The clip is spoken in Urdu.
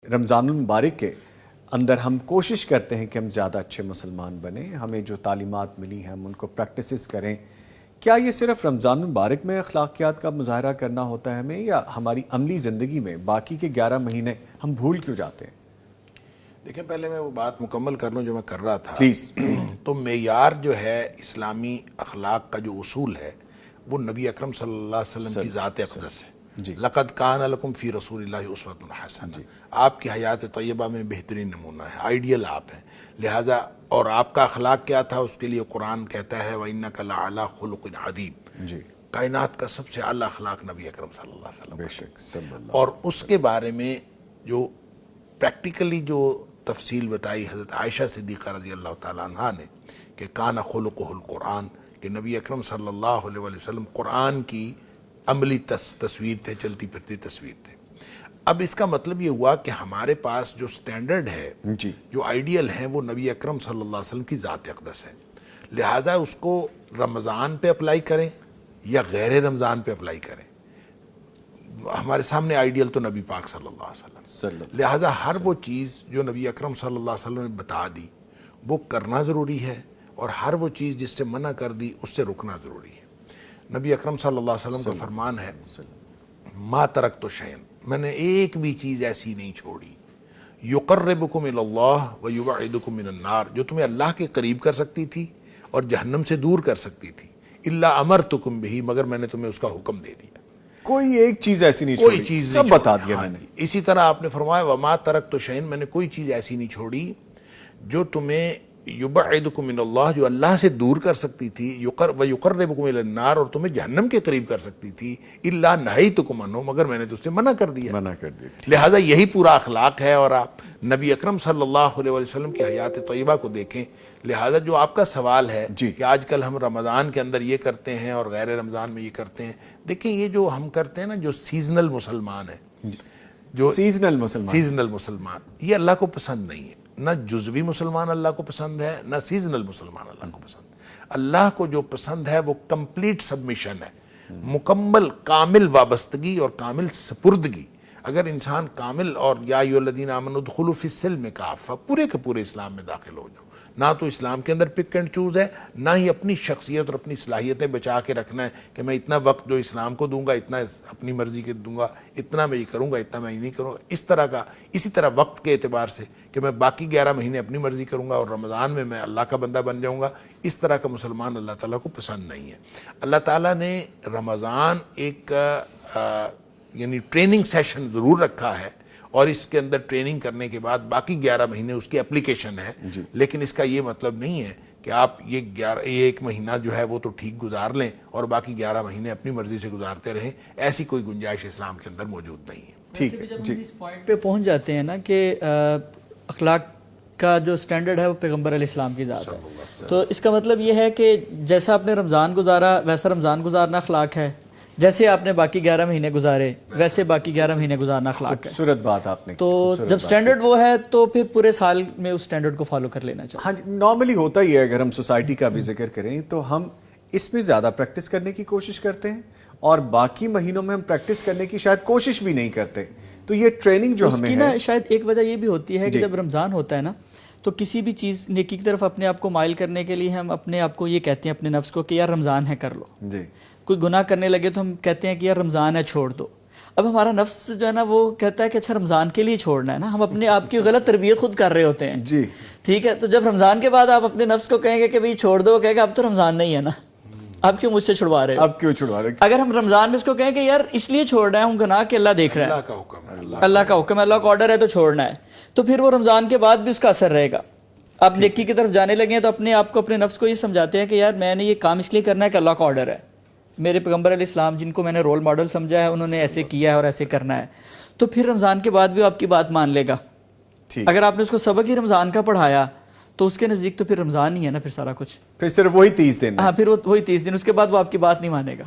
رمضان المبارک کے اندر ہم کوشش کرتے ہیں کہ ہم زیادہ اچھے مسلمان بنیں، ہمیں جو تعلیمات ملی ہیں ہم ان کو پریکٹسز کریں۔ کیا یہ صرف رمضان المبارک میں اخلاقیات کا مظاہرہ کرنا ہوتا ہے ہمیں، یا ہماری عملی زندگی میں باقی کے 11 مہینے ہم بھول کیوں جاتے ہیں؟ دیکھیں، پہلے میں وہ بات مکمل کر لوں جو میں کر رہا تھا پلیز۔ تو معیار جو ہے اسلامی اخلاق کا جو اصول ہے وہ نبی اکرم صلی اللہ علیہ وسلم کی ذات اقدس ہے۔ لقد کان لکم فی رسول اللہ اسوۃ حسنہ، آپ کی حیات طیبہ میں بہترین نمونہ ہے، آئیڈیل آپ ہیں، لہٰذا اور آپ کا اخلاق کیا تھا اس کے لیے قرآن کہتا ہے وَإِنَّكَ لَعَلَىٰ خُلُقٍ عَظِيمٍ، کائنات کا سب سے اعلیٰ اخلاق نبی اکرم صلی اللہ علیہ وسلم بے شک صلی اللہ۔ اور اس کے بارے میں جو پریکٹیکلی جو تفصیل بتائی حضرت عائشہ صدیقہ رضی اللہ تعالیٰ عنہ نے کہ کان خلقہ القرآن، کہ نبی اکرم صلی اللہ علیہ وسلم قرآن کی عملی تصویر تھے، چلتی پھرتی تصویر تھے۔ اب اس کا مطلب یہ ہوا کہ ہمارے پاس جو سٹینڈرڈ ہے، جو آئیڈیل ہیں، وہ نبی اکرم صلی اللہ علیہ وسلم کی ذات اقدس ہے، لہٰذا اس کو رمضان پہ اپلائی کریں یا غیر رمضان پہ اپلائی کریں، ہمارے سامنے آئیڈیل تو نبی پاک صلی اللہ علیہ وسلم، لہٰذا ہر وہ چیز جو نبی اکرم صلی اللہ علیہ وسلم نے بتا دی وہ کرنا ضروری ہے، اور ہر وہ چیز جس سے منع کر دی اس سے رکنا ضروری ہے۔ نبی اکرم صلی اللہ علیہ وسلم کا فرمان ہے ما ترکت شیئا، میں نے ایک بھی چیز ایسی نہیں چھوڑی یقربکم الی اللہ ویبعدکم من النار، جو تمہیں اللہ کے قریب کر سکتی تھی اور جہنم سے دور کر سکتی تھی، الا امرتکم بہ، مگر میں نے تمہیں اس کا حکم دے دیا۔ کوئی ایک چیز ایسی نہیں چھوڑی، کوئی چیز سب بتا دیا میں نے۔ اسی طرح آپ نے فرمایا وما ترکت شیئا، میں نے کوئی چیز ایسی نہیں چھوڑی جو تمہیں یبعدکم من اللہ، جو اللہ سے دور کر سکتی تھی، ویقربکم الی النار، اور تمہیں جہنم کے قریب کر سکتی تھی، الا نہیتکم عنہ، مگر میں نے تو اس سے منع کر دیا۔ لہٰذا یہی پورا اخلاق ہے، اور آپ نبی اکرم صلی اللہ علیہ وسلم کی حیات طیبہ کو دیکھیں۔ لہٰذا جو آپ کا سوال ہے کہ آج کل ہم رمضان کے اندر یہ کرتے ہیں اور غیر رمضان میں یہ کرتے ہیں، دیکھیں یہ جو ہم کرتے ہیں نا، جو سیزنل مسلمان ہے، جو سیزنل مسلمان، یہ اللہ کو پسند نہیں ہے۔ نہ جزوی مسلمان اللہ کو پسند ہے، نہ سیزنل مسلمان اللہ کو پسند ہے۔ اللہ کو جو پسند ہے وہ کمپلیٹ سبمیشن ہے، مکمل کامل وابستگی اور کامل سپردگی۔ اگر انسان کامل اور یا ایھا الذین آمنوا ادخلوا فی السلم کافہ، پورے کے پورے اسلام میں داخل ہو جاؤ، نہ تو اسلام کے اندر پک اینڈ چوز ہے، نہ ہی اپنی شخصیت اور اپنی صلاحیتیں بچا کے رکھنا ہے کہ میں اتنا وقت جو اسلام کو دوں گا، اتنا اپنی مرضی کے دوں گا، اتنا میں یہ کروں گا، اتنا میں یہ نہیں کروں گا، اس طرح کا۔ اسی طرح وقت کے اعتبار سے کہ میں باقی 11 مہینے اپنی مرضی کروں گا اور رمضان میں اللہ کا بندہ بن جاؤں گا، اس طرح کا مسلمان اللہ تعالیٰ کو پسند نہیں ہے۔ اللہ تعالیٰ نے رمضان ایک یعنی ٹریننگ سیشن ضرور رکھا ہے، اور اس کے اندر ٹریننگ کرنے کے بعد باقی 11 مہینے اس کی اپلیکیشن ہے، لیکن اس کا یہ مطلب نہیں ہے کہ آپ یہ ایک مہینہ جو ہے وہ تو ٹھیک گزار لیں اور باقی 11 مہینے اپنی مرضی سے گزارتے رہیں، ایسی کوئی گنجائش اسلام کے اندر موجود نہیں ہے۔ ٹھیک ہے، جب ہم اس پوائنٹ پہ پہنچ جاتے ہیں نا کہ اخلاق کا جو سٹینڈرڈ ہے وہ پیغمبر علیہ السلام کی ذات ہے، تو اس کا مطلب یہ ہے کہ جیسا آپ نے رمضان گزارا ویسا رمضان گزارنا اخلاق ہے، جیسے آپ نے باقی 11 مہینے گزارے ویسے باقی 11 مہینے گزارنا اخلاق ہے۔ خوبصورت بات آپ نے، تو جب سٹینڈرڈ وہ ہے تو پھر پورے سال میں اس سٹینڈرڈ کو فالو کر لینا چاہیے۔ ہاں جی، نارملی ہوتا ہی ہے، اگر ہم سوسائٹی کا بھی ذکر کریں تو ہم اس میں زیادہ پریکٹس کرنے کی کوشش کرتے ہیں، اور باقی مہینوں میں ہم پریکٹس کرنے کی شاید کوشش بھی نہیں کرتے۔ تو یہ ٹریننگ جو ہمیں ہے، اس کی نا شاید ایک وجہ یہ بھی ہوتی ہے کہ جب رمضان ہوتا ہے نا تو کسی بھی چیز نیکی کی طرف اپنے آپ کو مائل کرنے کے لیے ہم اپنے آپ کو یہ کہتے ہیں، اپنے نفس کو، کہ یار رمضان ہے کر لو۔ جی، کوئی گناہ کرنے لگے تو ہم کہتے ہیں کہ یار رمضان ہے چھوڑ دو۔ اب ہمارا نفس جو ہے نا وہ کہتا ہے کہ اچھا رمضان کے لیے چھوڑنا ہے نا، ہم اپنے آپ کی غلط تربیت خود کر رہے ہوتے ہیں۔ جی ٹھیک ہے، تو جب رمضان کے بعد آپ اپنے نفس کو کہیں گے کہ بھئی چھوڑ دو، کہے گا اب تو رمضان نہیں ہے نا، آپ کیوں مجھ سے چھڑوا رہے ہو؟ اب کیوں چھڑوا رہے؟ اگر ہم رمضان میں اس کو کہیں کہ یار اس لیے چھوڑ رہے ہیں ہم گناہ کہ اللہ دیکھ رہا ہے، اللہ کا حکم ہے، اللہ کا حکم ہے، اللہ کا آرڈر ہے تو چھوڑنا ہے، تو پھر وہ رمضان کے بعد بھی اس کا اثر رہے گا۔ آپ نیکی کی طرف جانے لگے ہیں تو اپنے آپ کو، اپنے نفس کو یہ سمجھاتے ہیں کہ یار میں نے یہ کام اس لیے کرنا ہے کہ اللہ کا آرڈر ہے، میرے پیغمبر علیہ السلام جن کو میں نے رول ماڈل سمجھا ہے انہوں نے ایسے کیا ہے اور ایسے کرنا ہے، تو پھر رمضان کے بعد بھی آپ کی بات مان لے گا۔ اگر آپ نے اس کو سبق ہی رمضان کا پڑھایا تو اس کے نزدیک تو پھر رمضان ہی ہے نا، پھر سارا کچھ، پھر صرف وہی 30 دن، ہاں پھر وہی 30 دن، اس کے بعد وہ آپ کی بات نہیں مانے گا۔